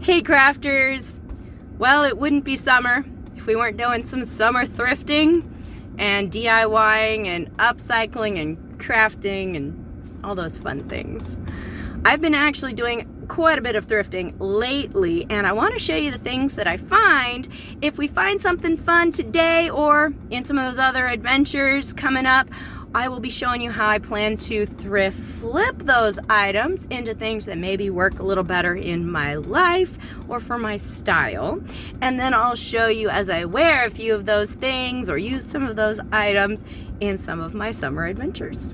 Hey crafters! Well, it wouldn't be summer if we weren't doing some summer thrifting and DIYing and upcycling and crafting and all those fun things. I've been actually doing quite a bit of thrifting lately, and I want to show you the things that I find. If we find something fun today or in some of those other adventures coming up, I will be showing you how I plan to thrift flip those items into things that maybe work a little better in my life or for my style. And then I'll show you as I wear a few of those things or use some of those items in some of my summer adventures.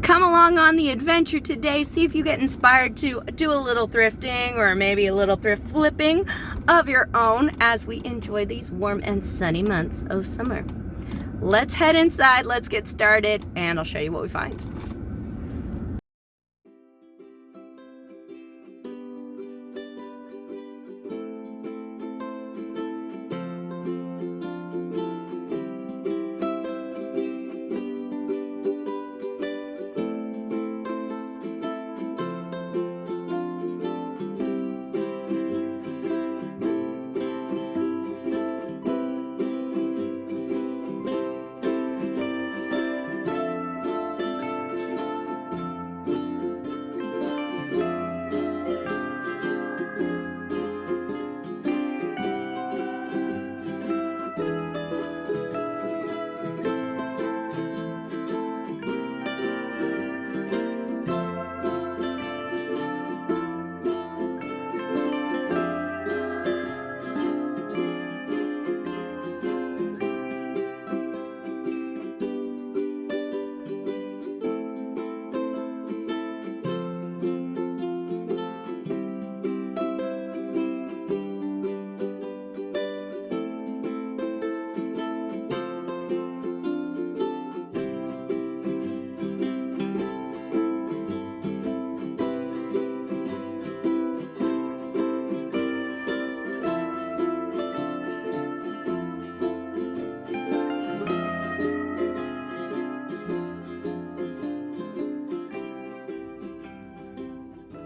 Come along on the adventure today. See if you get inspired to do a little thrifting or maybe a little thrift flipping of your own as we enjoy these warm and sunny months of summer. Let's head inside, let's get started, and I'll show you what we find.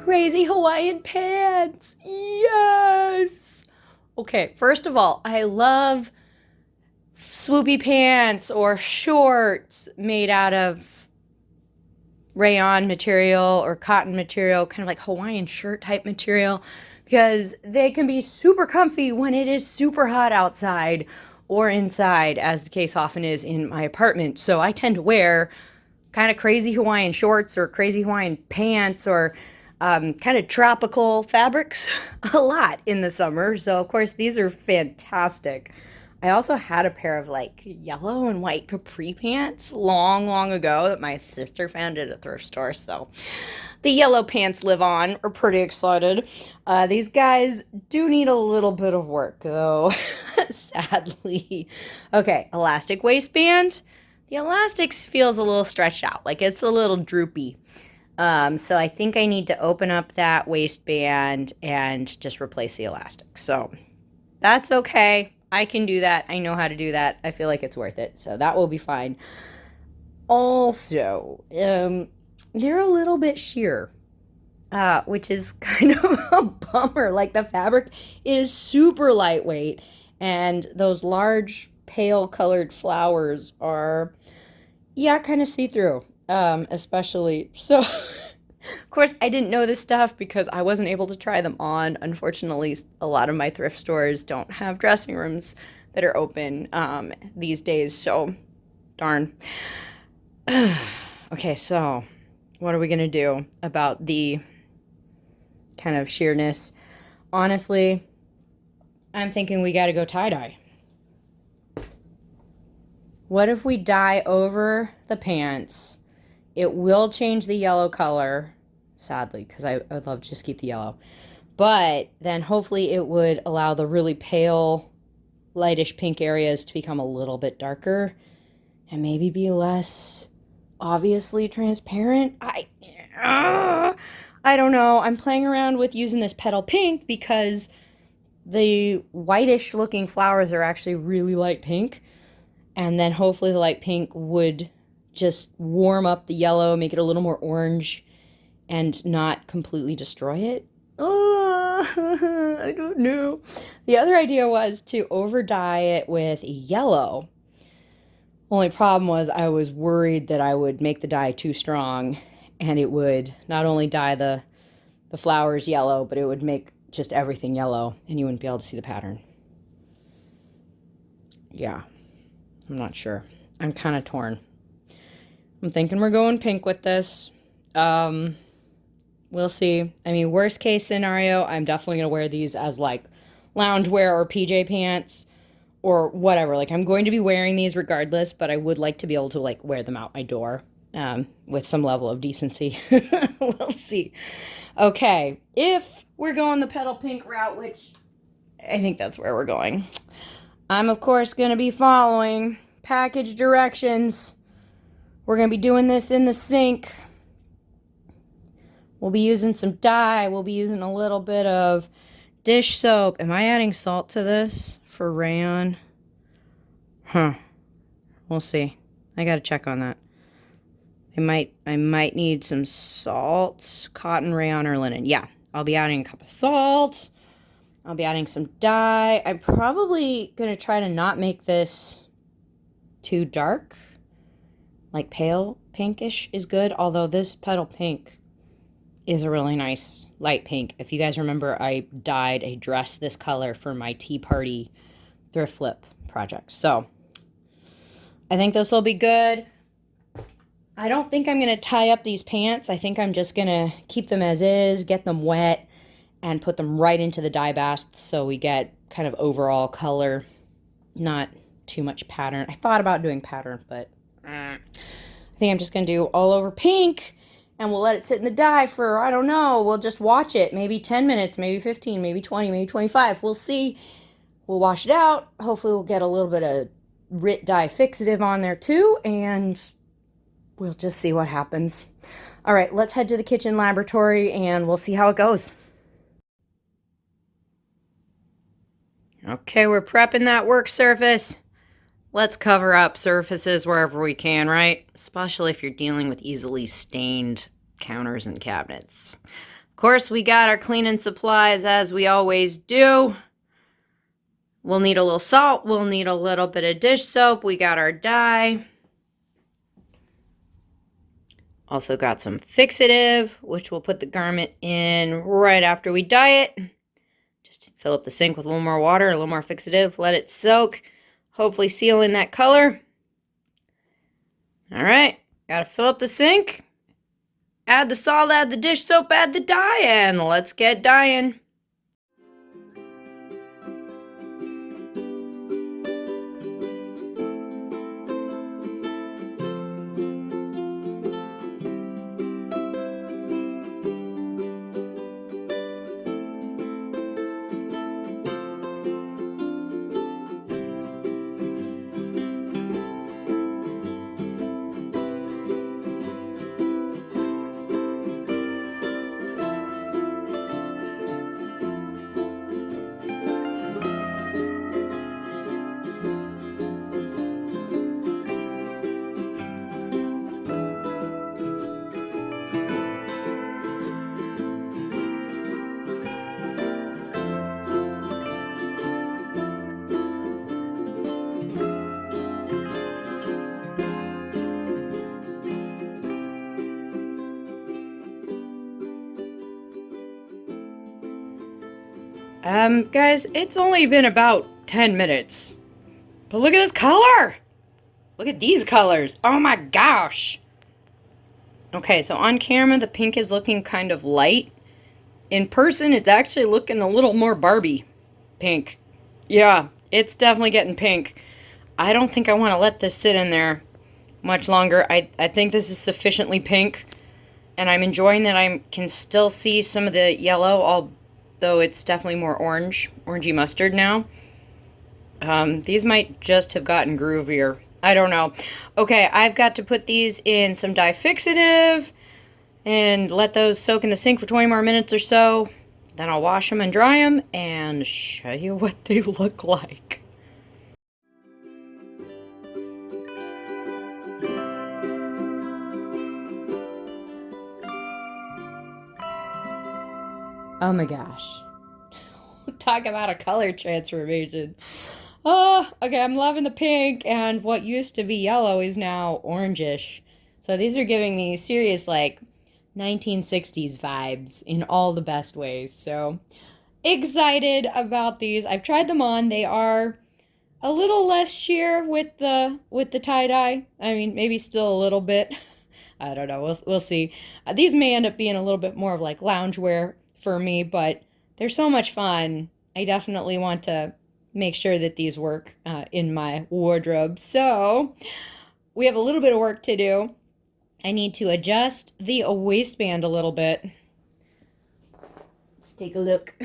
Crazy Hawaiian pants. Yes. Okay, first of all, I love swoopy pants or shorts made out of rayon material or cotton material, kind of like Hawaiian shirt type material, because they can be super comfy when it is super hot outside or inside, as the case often is in my apartment. So I tend to wear kind of crazy Hawaiian shorts or crazy Hawaiian pants or kind of tropical fabrics a lot in the summer. So of course these are fantastic. I also had a pair of like yellow and white capri pants long ago that my sister found at a thrift store. So the yellow pants live on. We're pretty excited. These guys do need a little bit of work though, sadly. Okay, elastic waistband. The elastics feels a little stretched out, like it's a little droopy. So I think I need to open up that waistband and just replace the elastic. So that's okay. I can do that. I know how to do that. I feel like it's worth it. So that will be fine. Also, they're a little bit sheer, which is kind of a bummer. Like the fabric is super lightweight and those large pale colored flowers are, yeah, kind of see-through. Especially so of course I didn't know this stuff because I wasn't able to try them on. Unfortunately, a lot of my thrift stores don't have dressing rooms that are open these days, so darn. Okay, so what are we gonna do about the kind of sheerness? Honestly, I'm thinking we gotta go tie-dye. What if we dye over the pants? It will change the yellow color, sadly, because I would love to just keep the yellow. But then hopefully it would allow the really pale, lightish pink areas to become a little bit darker and maybe be less obviously transparent. I don't know. I'm playing around with using this petal pink because the whitish looking flowers are actually really light pink. And then hopefully the light pink would just warm up the yellow, make it a little more orange, and not completely destroy it. I don't know. The other idea was to over dye it with yellow. Only problem was I was worried that I would make the dye too strong and it would not only dye the flowers yellow, but it would make just everything yellow and you wouldn't be able to see the pattern. Yeah, I'm not sure. I'm kind of torn. I'm thinking we're going pink with this. We'll see. I mean, worst case scenario, I'm definitely going to wear these as like loungewear or PJ pants or whatever. Like, I'm going to be wearing these regardless, but I would like to be able to like wear them out my door with some level of decency. We'll see. Okay, if we're going the petal pink route, which I think that's where we're going, I'm of course going to be following package directions. We're going to be doing this in the sink. We'll be using some dye. We'll be using a little bit of dish soap. Am I adding salt to this for rayon? Huh. We'll see. I gotta check on that. I might need some salt, cotton, rayon, or linen. Yeah, I'll be adding a cup of salt. I'll be adding some dye. I'm probably gonna try to not make this too dark. Like pale pinkish is good, although this petal pink is a really nice light pink. If you guys remember, I dyed a dress this color for my tea party thrift flip project. So I think this will be good. I don't think I'm going to tie up these pants. I think I'm just going to keep them as is, get them wet, and put them right into the dye bath so we get kind of overall color, not too much pattern. I thought about doing pattern, but I think I'm just going to do all over pink. And we'll let it sit in the dye for, I don't know, we'll just watch it. Maybe 10 minutes, maybe 15, maybe 20, maybe 25. We'll see. We'll wash it out. Hopefully we'll get a little bit of RIT dye fixative on there too. And we'll just see what happens. All right, let's head to the kitchen laboratory and we'll see how it goes. Okay, we're prepping that work surface. Let's cover up surfaces wherever we can, right? Especially if you're dealing with easily stained counters and cabinets. Of course, we got our cleaning supplies as we always do. We'll need a little salt. We'll need a little bit of dish soap. We got our dye. Also got some fixative, which we'll put the garment in right after we dye it. Just fill up the sink with a little more water, a little more fixative, let it soak. Hopefully seal in that color. All right, gotta fill up the sink. Add the salt, add the dish soap, add the dye, and let's get dyeing. Guys, it's only been about 10 minutes. But look at this color! Look at these colors! Oh my gosh! Okay, so on camera, the pink is looking kind of light. In person, it's actually looking a little more Barbie pink. Yeah, it's definitely getting pink. I don't think I want to let this sit in there much longer. I think this is sufficiently pink. And I'm enjoying that I can still see some of the yellow, although it's definitely more orangey mustard now. These might just have gotten groovier. I don't know. Okay, I've got to put these in some dye fixative and let those soak in the sink for 20 more minutes or so. Then I'll wash them and dry them and show you what they look like. Oh my gosh. Talk about a color transformation. Oh, okay, I'm loving the pink, and what used to be yellow is now orangish. So these are giving me serious, like, 1960s vibes in all the best ways. So excited about these. I've tried them on. They are a little less sheer with the tie-dye. I mean, maybe still a little bit. I don't know. We'll see. These may end up being a little bit more of like loungewear for me, but they're so much fun. I definitely want to make sure that these work in my wardrobe. So we have a little bit of work to do. I need to adjust the waistband a little bit. Let's take a look.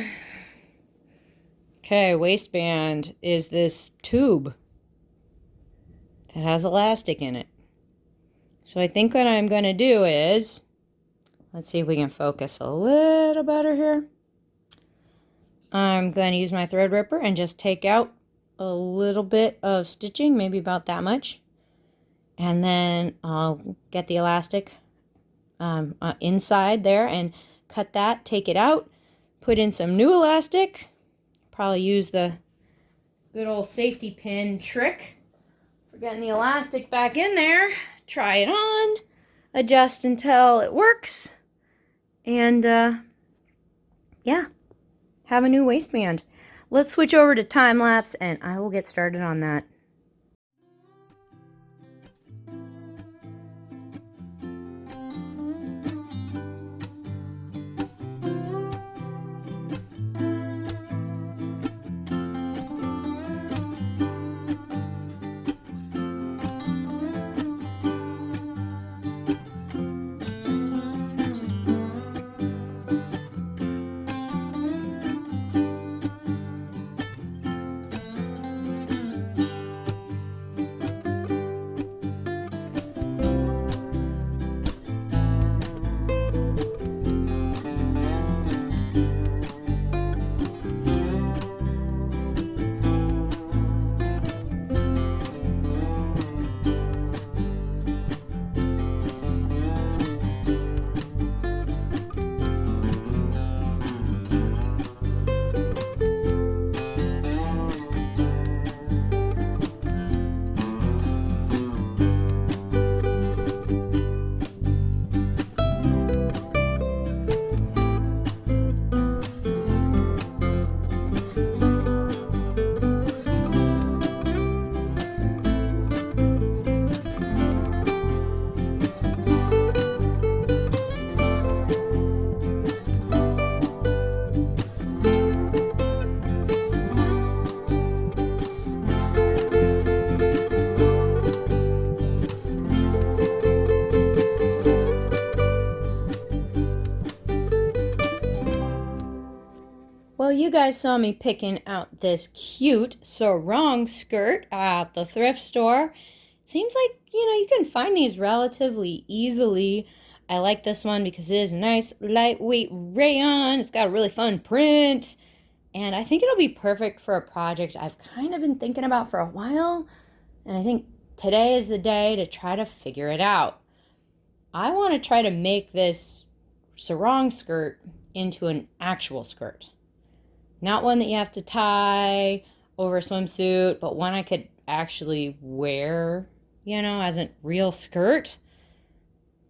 Okay, waistband is this tube that has elastic in it. So I think what I'm going to do is, let's see if we can focus a little better here. I'm going to use my thread ripper and just take out a little bit of stitching, maybe about that much. And then I'll get the elastic inside there and cut that, take it out, put in some new elastic. Probably use the good old safety pin trick for getting the elastic back in there. Try it on, adjust until it works, and yeah, have a new waistband. Let's switch over to time lapse and I will get started on that. Well, you guys saw me picking out this cute sarong skirt at the thrift store. It seems like, you can find these relatively easily. I like this one because it is nice, lightweight rayon. It's got a really fun print. And I think it'll be perfect for a project I've kind of been thinking about for a while. And I think today is the day to try to figure it out. I want to try to make this sarong skirt into an actual skirt. Not one that you have to tie over a swimsuit, but one I could actually wear, as a real skirt.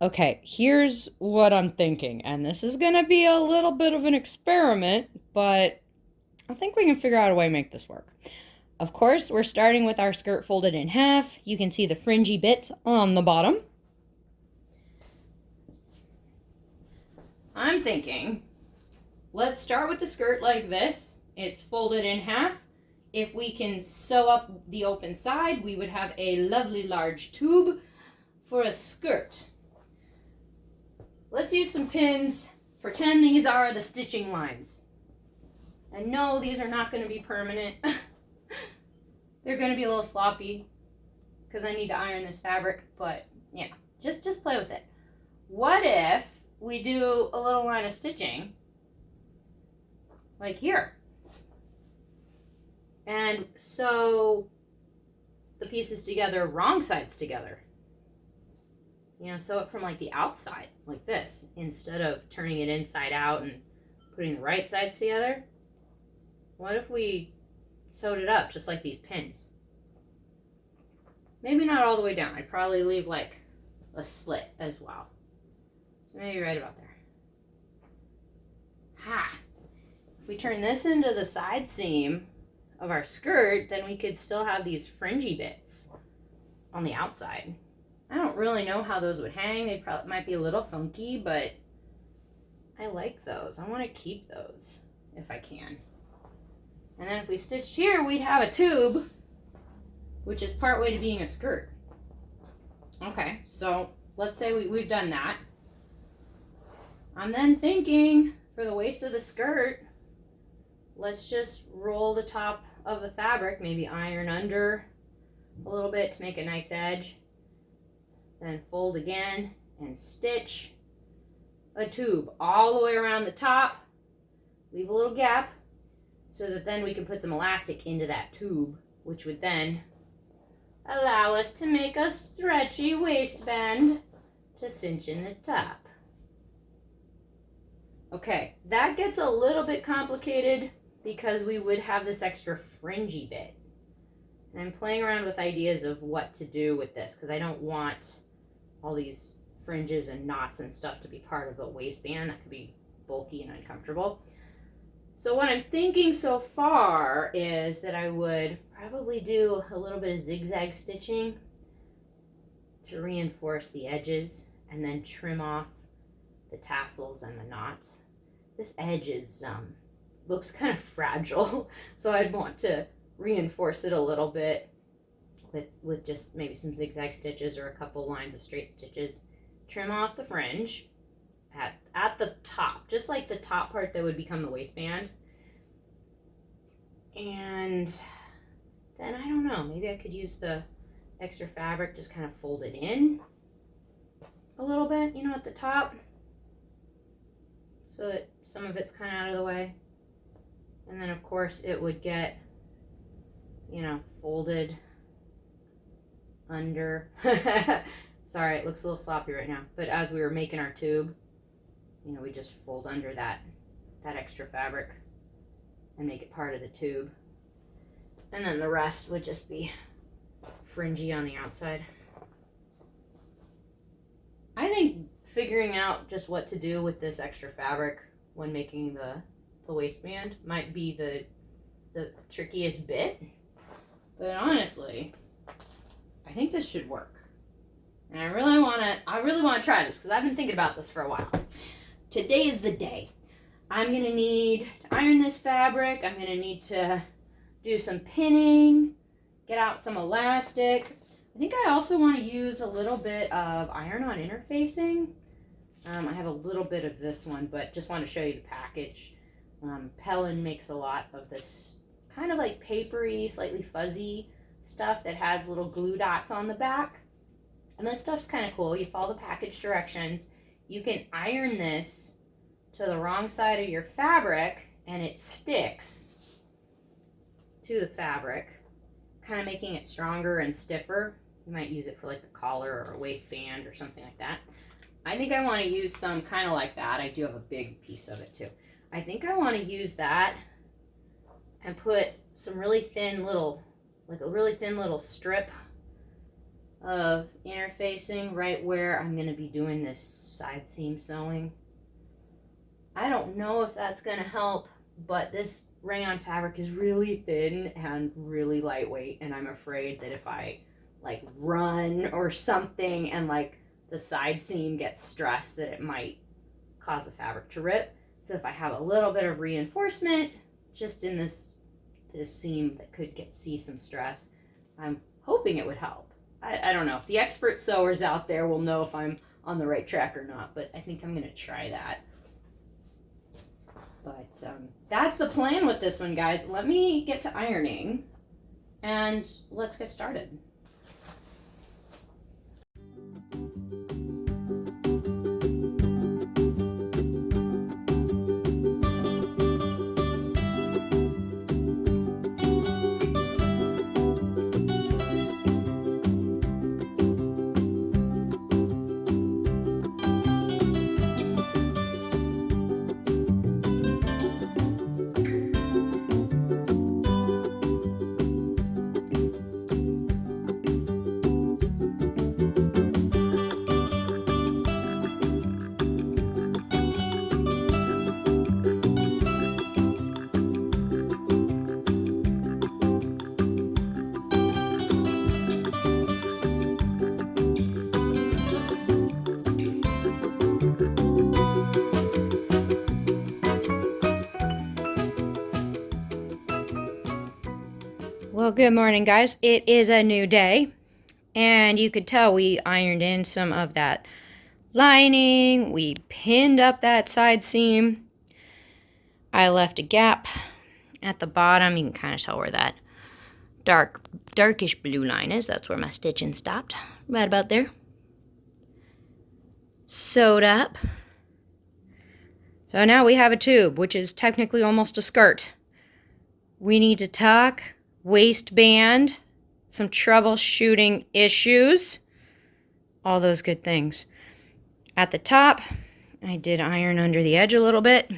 Okay, here's what I'm thinking. And this is going to be a little bit of an experiment, but I think we can figure out a way to make this work. Of course, we're starting with our skirt folded in half. You can see the fringy bits on the bottom. I'm thinking, let's start with the skirt like this. It's folded in half. If we can sew up the open side, we would have a lovely large tube for a skirt. Let's use some pins. Pretend these are the stitching lines. And no, these are not going to be permanent. They're going to be a little sloppy because I need to iron this fabric, but yeah, just play with it. What if we do a little line of stitching like here and sew the pieces together, wrong sides together? Sew it from like the outside like this instead of turning it inside out and putting the right sides together. What if we sewed it up just like these pins? Maybe not all the way down. I'd probably leave like a slit as well. So maybe right about there. Ha! If we turn this into the side seam of our skirt, then we could still have these fringy bits on the outside. I don't really know how those would hang. They probably might be a little funky, but I like those. I want to keep those if I can. And then if we stitched here, we'd have a tube, which is part way to being a skirt. Okay, so let's say we've done that. I'm then thinking for the waist of the skirt, let's just roll the top of the fabric, maybe iron under a little bit to make a nice edge. Then fold again and stitch a tube all the way around the top. Leave a little gap so that then we can put some elastic into that tube, which would then allow us to make a stretchy waistband to cinch in the top. Okay, that gets a little bit complicated because we would have this extra fringy bit. And I'm playing around with ideas of what to do with this because I don't want all these fringes and knots and stuff to be part of the waistband. That could be bulky and uncomfortable. So what I'm thinking so far is that I would probably do a little bit of zigzag stitching to reinforce the edges and then trim off the tassels and the knots. This edge is looks kind of fragile, so I'd want to reinforce it a little bit with just maybe some zigzag stitches or a couple lines of straight stitches. Trim off the fringe at the top, just like the top part that would become the waistband. And then I don't know, maybe I could use the extra fabric, just kind of fold it in a little bit, you know, at the top, so that some of it's kind of out of the way. And then of course it would get, you know, folded under. Sorry, it looks a little sloppy right now, but as we were making our tube, you know, we just fold under that extra fabric and make it part of the tube. And then the rest would just be fringy on the outside. I think figuring out just what to do with this extra fabric when making the waistband might be the trickiest bit. But honestly, I think this should work. And I really want to try this because I've been thinking about this for a while. Today is the day. I'm going to need to iron this fabric. I'm going to need to do some pinning, get out some elastic. I think I also want to use a little bit of iron-on interfacing. I have a little bit of this one, but just want to show you the package. Pellin makes a lot of this kind of like papery, slightly fuzzy stuff that has little glue dots on the back. And this stuff's kind of cool. You follow the package directions. You can iron this to the wrong side of your fabric and it sticks to the fabric, kind of making it stronger and stiffer. You might use it for like a collar or a waistband or something like that. I think I want to use some kind of like that. I do have a big piece of it too. I think I want to use that and put some really thin little, like a really thin little strip of interfacing right where I'm going to be doing this side seam sewing. I don't know if that's going to help, but this rayon fabric is really thin and really lightweight, and I'm afraid that if I like run or something and like the side seam gets stressed, that it might cause the fabric to rip. So if I have a little bit of reinforcement just in this seam that could see some stress, I'm hoping it would help. I don't know. If the expert sewers out there will know if I'm on the right track or not, but I think I'm going to try that. But that's the plan with this one, guys. Let me get to ironing and let's get started. Well, good morning, guys. It is a new day, and you could tell we ironed in some of that lining. We pinned up that side seam. I left a gap at the bottom. You can kind of tell where that darkish blue line is. That's where my stitching stopped, right about there. Sewed up. So now we have a tube, which is technically almost a skirt. We need to talk waistband, some troubleshooting issues, all those good things. At the top, I did iron under the edge a little bit,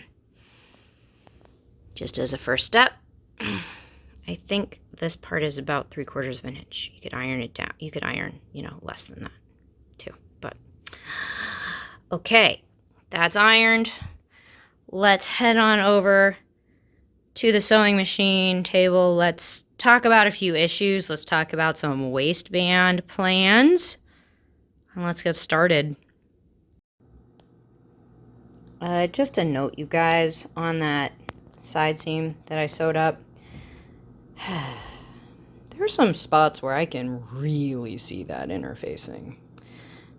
just as a first step. I think this part is about 3/4 of an inch. You could iron it down. You could iron, less than that too. But okay, that's ironed. Let's head on over to the sewing machine table. Let's talk about a few issues. Let's talk about some waistband plans. And let's get started. Just a note, you guys, on that side seam that I sewed up. There's some spots where I can really see that interfacing.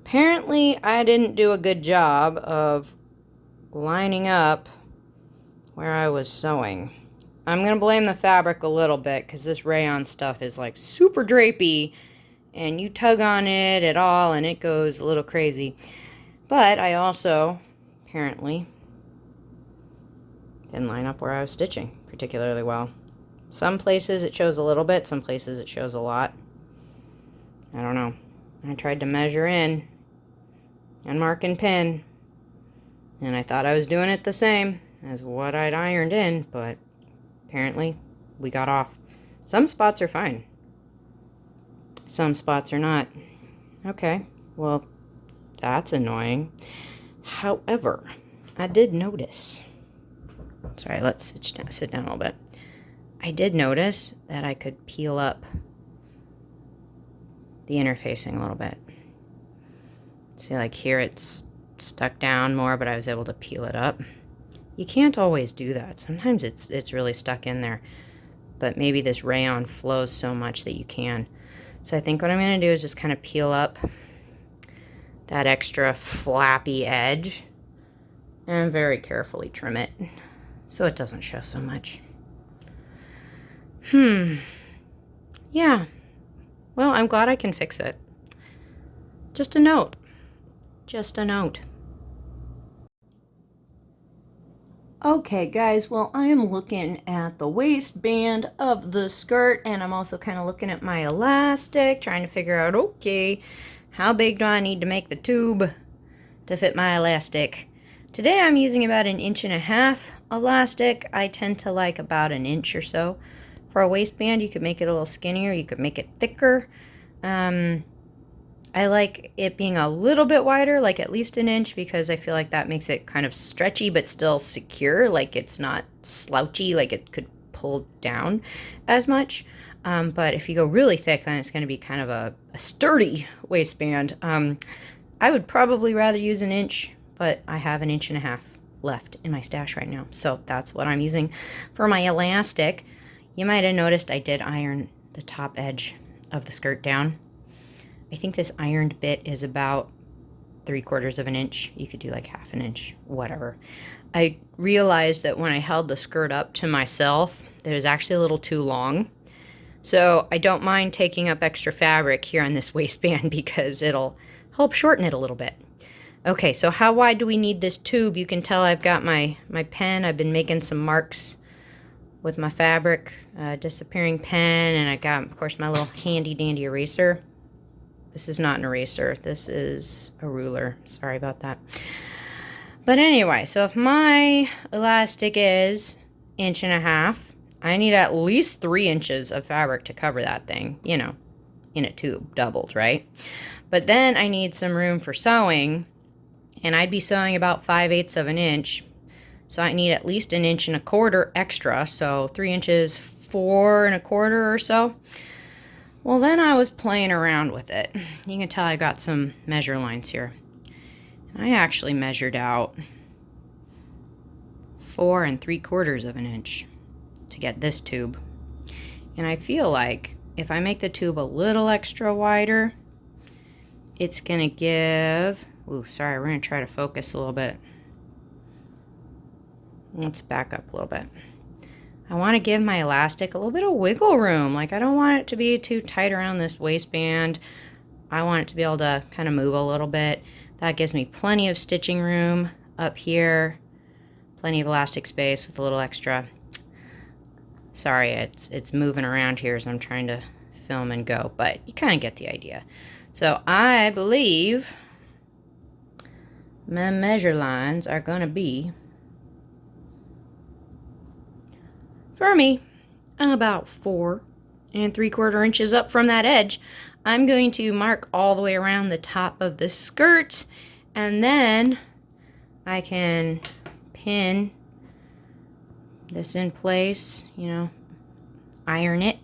Apparently, I didn't do a good job of lining up where I was sewing. I'm going to blame the fabric a little bit because this rayon stuff is like super drapey and you tug on it at all and it goes a little crazy. But I also apparently didn't line up where I was stitching particularly well. Some places it shows a little bit, some places it shows a lot. I don't know. I tried to measure in and mark and pin, and I thought I was doing it the same as what I'd ironed in, but apparently we got off. Some spots are fine. Some spots are not. Okay, well, that's annoying. However, I did notice. Sorry, let's sit down a little bit. I did notice that I could peel up the interfacing a little bit. See, like here it's stuck down more, but I was able to peel it up. You can't always do that. Sometimes it's really stuck in there, but maybe this rayon flows so much that you can. So I think what I'm going to do is just kind of peel up that extra flappy edge and very carefully trim it so it doesn't show so much. Yeah. Well, I'm glad I can fix it. Just a note. Just a note. Okay, guys, well, I am looking at the waistband of the skirt, and I'm also kind of looking at my elastic, trying to figure out, okay, how big do I need to make the tube to fit my elastic? Today I'm using about 1.5 inches elastic. I tend to like about 1 inch or so. For a waistband, you could make it a little skinnier, you could make it thicker. I like it being a little bit wider, like at least 1 inch, because I feel like that makes it kind of stretchy but still secure, like it's not slouchy, like it could pull down as much. But if you go really thick, then it's going to be kind of a sturdy waistband. I would probably rather use 1 inch, but I have 1.5 inches left in my stash right now, so that's what I'm using for my elastic. You might have noticed I did iron the top edge of the skirt down. I think this ironed bit is about 3/4 of an inch. You could do like 1/2 inch, whatever. I realized that when I held the skirt up to myself, it was actually a little too long. So I don't mind taking up extra fabric here on this waistband because it'll help shorten it a little bit. Okay, so how wide do we need this tube? You can tell I've got my pen. I've been making some marks with my fabric, disappearing pen, and I got, of course, my little handy dandy eraser. This is not an eraser, this is a ruler. Sorry about that. But anyway, so if my elastic is 1.5 inches, I need at least 3 inches of fabric to cover that thing, in a tube, doubled, right? But then I need some room for sewing, and I'd be sewing about 5/8 of an inch. So I need at least 1.25 inches extra, so 3 inches, 4.25 or so. Well, then I was playing around with it. You can tell I got some measure lines here. I actually measured out 4 3/4 of an inch to get this tube. And I feel like if I make the tube a little extra wider, it's gonna give, ooh, sorry, we're gonna try to focus a little bit. Let's back up a little bit. I wanna give my elastic a little bit of wiggle room. Like, I don't want it to be too tight around this waistband. I want it to be able to kind of move a little bit. That gives me plenty of stitching room up here, plenty of elastic space with a little extra. Sorry, it's moving around here as I'm trying to film and go, but you kind of get the idea. So I believe my measure lines are going to be, for me, about 4 3/4 inches up from that edge. I'm going to mark all the way around the top of the skirt, and then I can pin this in place, you know, iron it,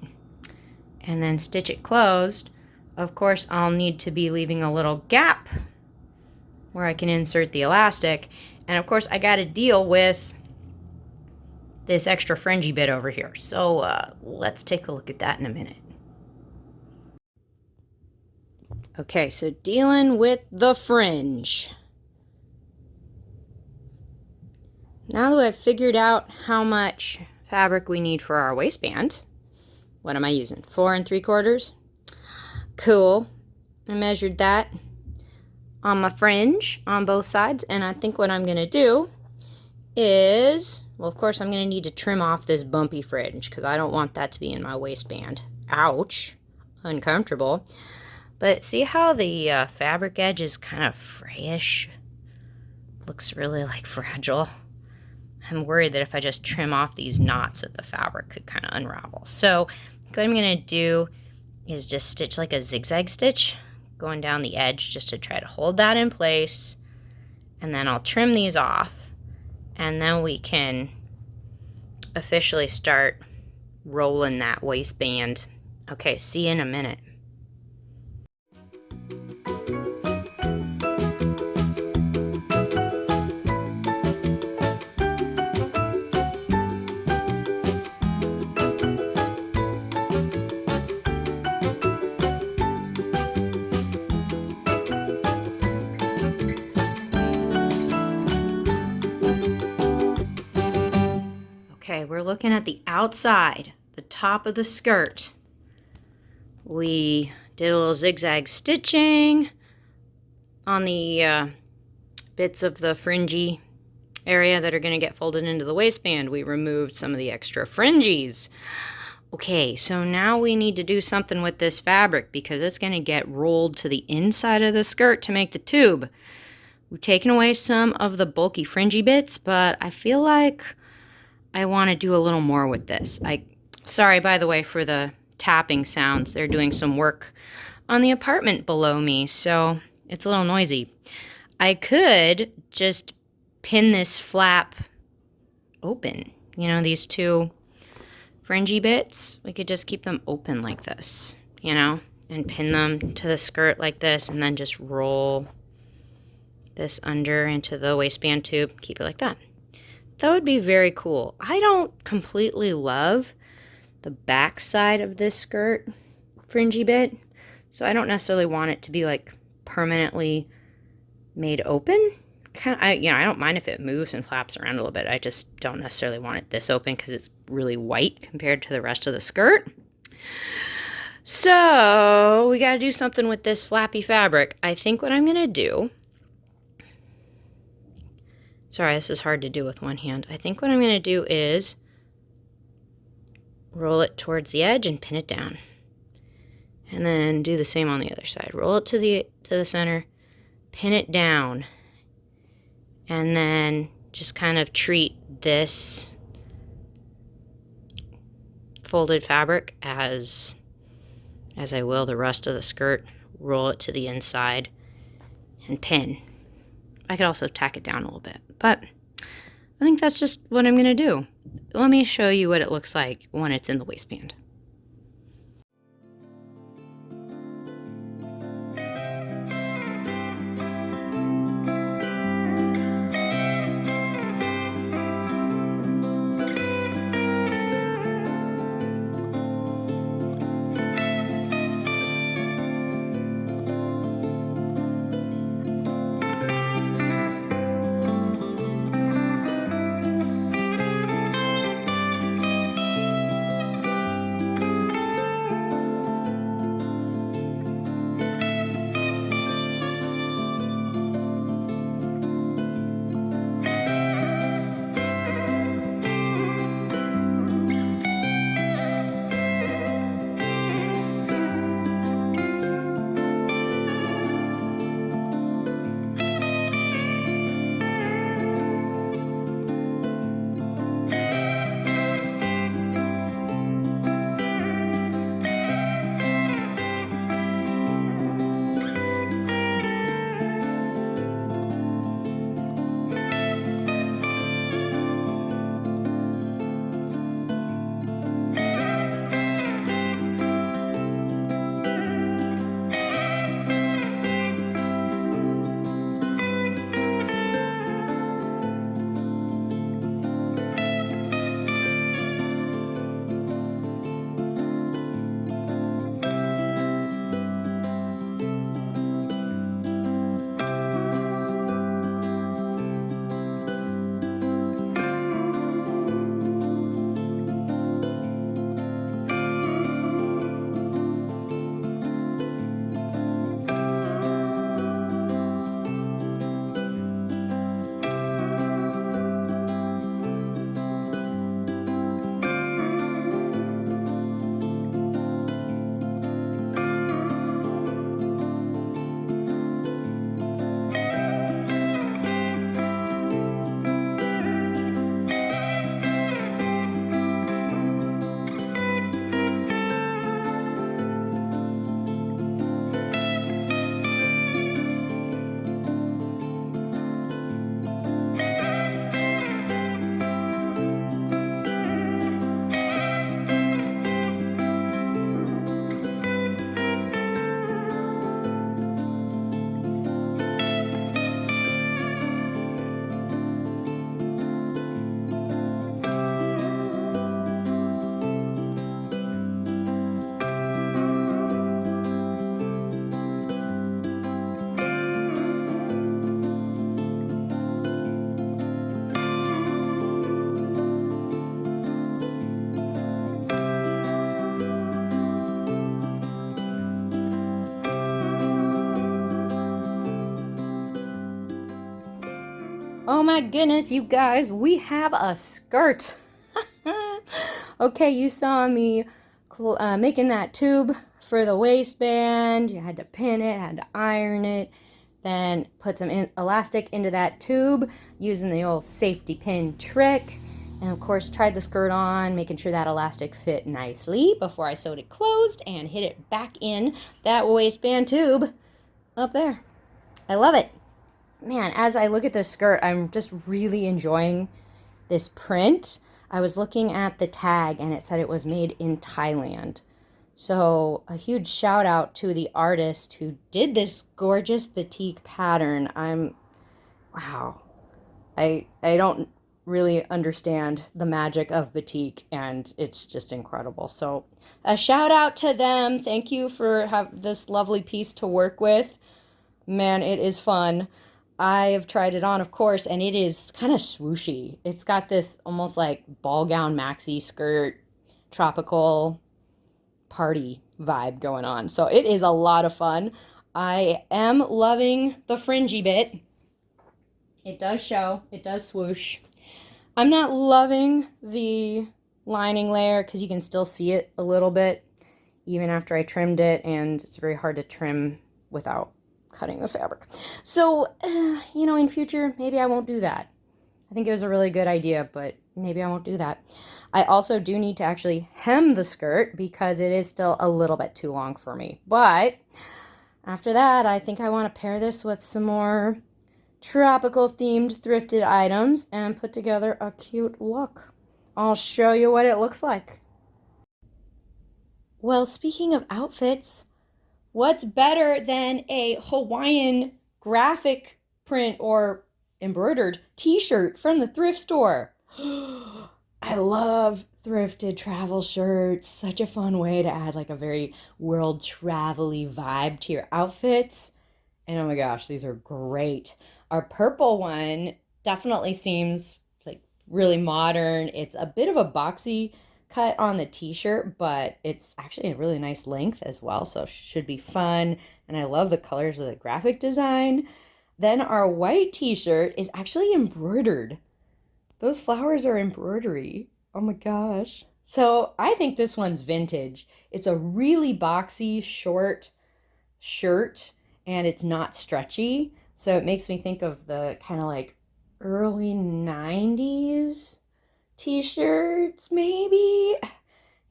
and then stitch it closed. Of course, I'll need to be leaving a little gap where I can insert the elastic, and of course I got to deal with this extra fringy bit over here. So let's take a look at that in a minute. Okay, so dealing with the fringe. Now that I've figured out how much fabric we need for our waistband, what am I using? 4 3/4? Cool. I measured that on my fringe on both sides, and I think what I'm going to do is, well, of course, I'm going to need to trim off this bumpy fringe because I don't want that to be in my waistband. Ouch. Uncomfortable. But see how the fabric edge is kind of frayish? Looks really like fragile. I'm worried that if I just trim off these knots that the fabric could kind of unravel. So what I'm going to do is just stitch like a zigzag stitch going down the edge just to try to hold that in place. And then I'll trim these off. And then we can officially start rolling that waistband. Okay, see you in a minute. Okay, we're looking at the outside, the top of the skirt. We did a little zigzag stitching on the bits of the fringy area that are going to get folded into the waistband. We removed some of the extra fringies. Okay, so now we need to do something with this fabric because it's going to get rolled to the inside of the skirt to make the tube. We've taken away some of the bulky fringy bits, but I feel like I want to do a little more with this. Sorry, by the way, for the tapping sounds. They're doing some work on the apartment below me, so it's a little noisy. I could just pin this flap open. You know, these two fringy bits, we could just keep them open like this, you know, and pin them to the skirt like this, and then just roll this under into the waistband tube. Keep it like that. That would be very cool. I don't completely love the back side of this skirt fringy bit, so I don't necessarily want it to be like permanently made open. I don't mind if it moves and flaps around a little bit. I just don't necessarily want it this open because it's really white compared to the rest of the skirt. So we got to do something with this flappy fabric. I think what I'm going to do, sorry, this is hard to do with one hand. I think what I'm going to do is roll it towards the edge and pin it down. And then do the same on the other side. Roll it to the center, pin it down, and then just kind of treat this folded fabric as I will the rest of the skirt. Roll it to the inside and pin. I could also tack it down a little bit, but I think that's just what I'm going to do. Let me show you what it looks like when it's in the waistband. my goodness, you guys, we have a skirt. Okay, you saw me making that tube for the waistband. You had to pin it, had to iron it, then put some elastic into that tube using the old safety pin trick. And of course, tried the skirt on, making sure that elastic fit nicely before I sewed it closed and hit it back in that waistband tube up there. I love it. Man, as I look at this skirt, I'm just really enjoying this print. I was looking at the tag and it said it was made in Thailand. So a huge shout out to the artist who did this gorgeous batik pattern. Wow. I don't really understand the magic of batik, and it's just incredible. So a shout out to them. Thank you for this lovely piece to work with. Man, it is fun. I have tried it on, of course, and it is kind of swooshy. It's got this almost like ball gown maxi skirt, tropical party vibe going on. So it is a lot of fun. I am loving the fringy bit. It does show. It does swoosh. I'm not loving the lining layer because you can still see it a little bit even after I trimmed it, and it's very hard to trim without cutting the fabric. So, you know, in future, maybe I won't do that. I think it was a really good idea, but maybe I won't do that. I also do need to actually hem the skirt because it is still a little bit too long for me. But after that, I think I want to pair this with some more tropical themed thrifted items and put together a cute look. I'll show you what it looks like. Well, speaking of outfits, what's better than a Hawaiian graphic print or embroidered t-shirt from the thrift store? I love thrifted travel shirts. Such a fun way to add like a very world travel-y vibe to your outfits. And oh my gosh, these are great. Our purple one definitely seems like really modern. It's a bit of a boxy cut on the t-shirt, but it's actually a really nice length as well, so should be fun. And I love the colors of the graphic design. Then our white t-shirt is actually embroidered. Those flowers are embroidery. Oh my gosh. So I think this one's vintage. It's a really boxy, short shirt, and it's not stretchy. So it makes me think of the kind of like early 90s t-shirts, maybe.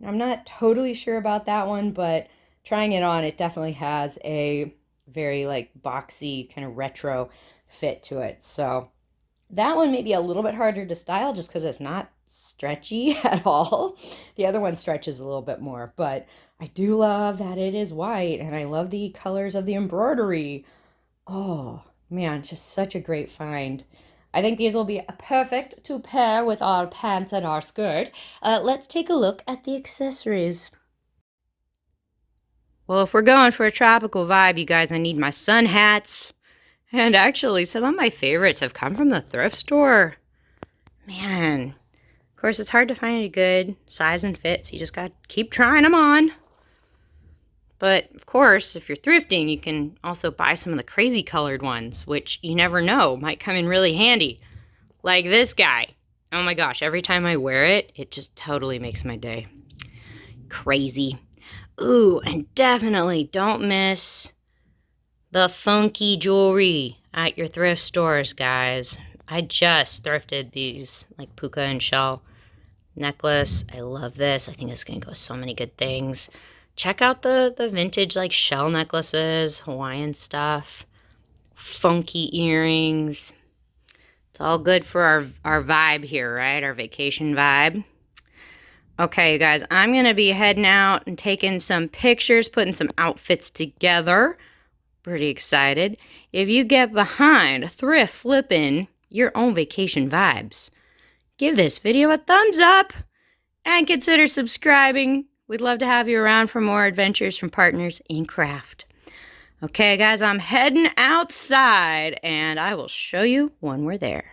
I'm not totally sure about that one, but trying it on, it definitely has a very like boxy kind of retro fit to it. So that one may be a little bit harder to style just because it's not stretchy at all. The other one stretches a little bit more, but I do love that it is white, and I love the colors of the embroidery. Oh man, just such a great find. I think these will be perfect to pair with our pants and our skirt. Let's take a look at the accessories. Well, if we're going for a tropical vibe, you guys, I need my sun hats. And actually, some of my favorites have come from the thrift store. Man, of course, it's hard to find a good size and fit, so you just gotta keep trying them on. But, of course, if you're thrifting, you can also buy some of the crazy colored ones, which you never know might come in really handy. Like this guy. Oh my gosh, every time I wear it, it just totally makes my day. Crazy. Ooh, and definitely don't miss the funky jewelry at your thrift stores, guys. I just thrifted these, like, puka and shell necklace. I love this. I think it's going to go with so many good things. Check out the vintage, like, shell necklaces, Hawaiian stuff, funky earrings. It's all good for our vibe here, right? Our vacation vibe. Okay, you guys, I'm going to be heading out and taking some pictures, putting some outfits together. Pretty excited. If you get behind thrift flipping your own vacation vibes, give this video a thumbs up and consider subscribing. We'd love to have you around for more adventures from partners in craft. Okay, guys, I'm heading outside, and I will show you when we're there.